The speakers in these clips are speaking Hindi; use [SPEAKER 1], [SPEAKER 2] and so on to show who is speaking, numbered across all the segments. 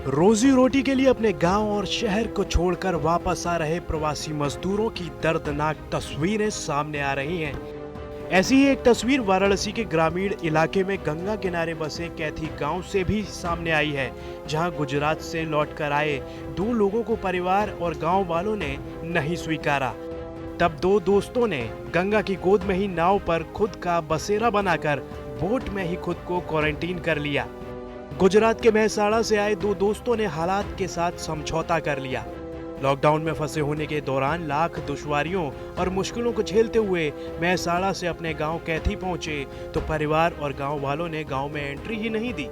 [SPEAKER 1] रोजी रोटी के लिए अपने गांव और शहर को छोड़कर वापस आ रहे प्रवासी मजदूरों की दर्दनाक तस्वीरें सामने आ रही हैं। ऐसी ही एक तस्वीर वाराणसी के ग्रामीण इलाके में गंगा किनारे बसे कैथी गांव से भी सामने आई है, जहां गुजरात से लौटकर आए दो लोगों को परिवार और गांव वालों ने नहीं स्वीकारा। तब दो दोस्तों ने गंगा की गोद में ही नाव पर खुद का बसेरा बनाकर बोट में ही खुद को क्वारंटीन कर लिया। गुजरात के मेहसाणा से आए दो दोस्तों ने हालात के साथ समझौता कर लिया। लॉकडाउन में फंसे होने के दौरान लाख दुश्वारियों और मुश्किलों को झेलते हुए मेहसाणा से अपने गांव कैथी पहुंचे तो परिवार और गांव वालों ने गांव में एंट्री ही नहीं दी।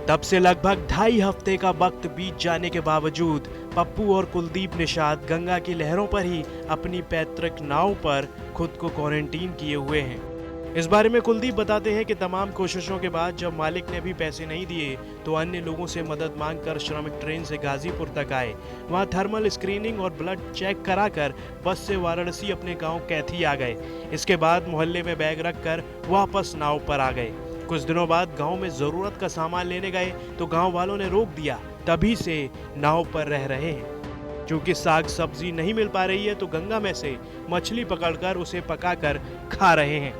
[SPEAKER 1] तब से लगभग 2.5 हफ्ते का वक्त बीत जाने के बावजूद पप्पू और कुलदीप निषाद गंगा की लहरों पर ही अपनी पैतृक नाव पर खुद को क्वारंटीन किए हुए हैं। इस बारे में कुलदीप बताते हैं कि तमाम कोशिशों के बाद जब मालिक ने भी पैसे नहीं दिए तो अन्य लोगों से मदद मांगकर श्रमिक ट्रेन से गाजीपुर तक आए। वहां थर्मल स्क्रीनिंग और ब्लड चेक कराकर बस से वाराणसी अपने गांव कैथी आ गए। इसके बाद मोहल्ले में बैग रखकर वापस नाव पर आ गए। कुछ दिनों बाद गांव में जरूरत का सामान लेने गए तो गांव वालों ने रोक दिया। तभी से नाव पर रह रहे हैं। क्योंकि साग सब्जी नहीं मिल पा रही है तो गंगा में से मछली पकड़कर उसे पकाकर खा रहे हैं।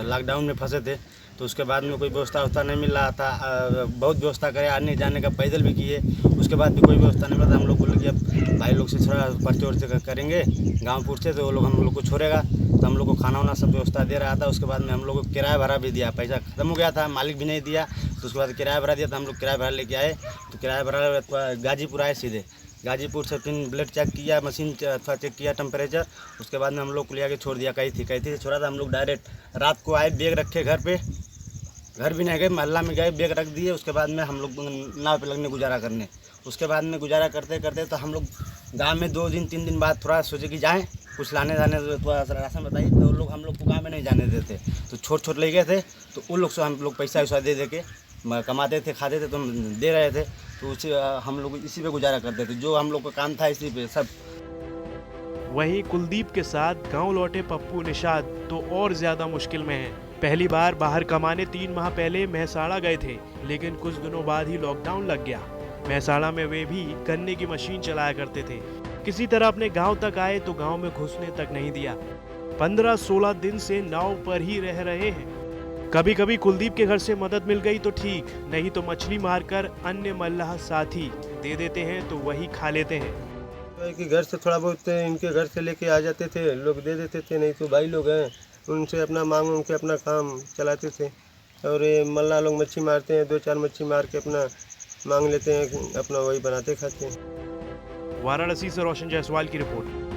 [SPEAKER 2] लॉकडाउन में फंसे थे तो उसके बाद में कोई व्यवस्था नहीं मिल रहा था। बहुत व्यवस्था करे, आने जाने का पैदल भी किए, उसके बाद भी कोई व्यवस्था नहीं मिला था। हम लोग बोले कि अब भाई लोग से थोड़ा पर्चे वर्चे करेंगे गाँवपुर से, तो वो लोग हम लोग को छोड़ेगा। तो हम लोग को खाना वाना सब व्यवस्था दे रहा था। उसके बाद में हम लोग को किराया भरा भी दिया, पैसा खत्म हो गया था, मालिक भी नहीं दिया। तो उसके बाद किराया भरा दिया, तो हम लोग किराया भरा लेके आए। तो किराया भरा गाजीपुर आए, सीधे गाजीपुर से फिर ब्लड चेक किया, मशीन थोड़ा चेक किया टेम्परेचर। उसके बाद में हम लोग को लिया के छोड़ दिया। कैथी से छोड़ा था। हम लोग डायरेक्ट रात को आए, बैग रखे घर पे, घर भी नहीं गए, मोहल्ला में गए, बैग रख दिए। उसके बाद में हम लोग नाव पे लगने गुजारा करने। उसके बाद में गुजारा करते करते तो हम लोग गाँव में 2 दिन 3 दिन बाद थोड़ा सोचे कि जाएँ कुछ लाने जाने, थोड़ा सा राशन बताइए। तो लोग हम लोग को गाँव में नहीं जाने देते, तो छोट ले गए थे। तो उन लोग से हम लोग पैसा वैसा दे के कमाते थे, खाते थे, तो हम दे रहे थे। तो उसे हम लोग इसी पे गुजारा करते थे, जो हम लोग का काम था इसी पे सब।
[SPEAKER 1] वहीं कुलदीप के साथ गांव लौटे पप्पू निषाद तो और ज्यादा मुश्किल में हैं। पहली बार बाहर कमाने 3 माह पहले मेहसाणा गए थे, लेकिन कुछ दिनों बाद ही लॉकडाउन लग गया। मेहसाणा में वे भी गन्ने की मशीन चलाया करते थे। किसी तरह अपने गांव तक आए तो गांव में घुसने तक नहीं दिया। 15-16 दिन से नाव पर ही रह रहे हैं। कभी कभी कुलदीप के घर से मदद मिल गई तो ठीक, नहीं तो मछली मारकर अन्य मल्लाह साथी दे देते हैं तो वही खा लेते हैं।
[SPEAKER 3] कि घर से थोड़ा बहुत इनके घर से लेके आ जाते थे, लोग दे देते थे, नहीं तो भाई लोग हैं उनसे अपना मांग के अपना काम चलाते थे। और ये मल्लाह लोग मच्छी मारते हैं, 2-4 मच्छी मार के अपना मांग लेते हैं, अपना वही बनाते खाते हैं।
[SPEAKER 1] वाराणसी से रोशन जायसवाल की रिपोर्ट।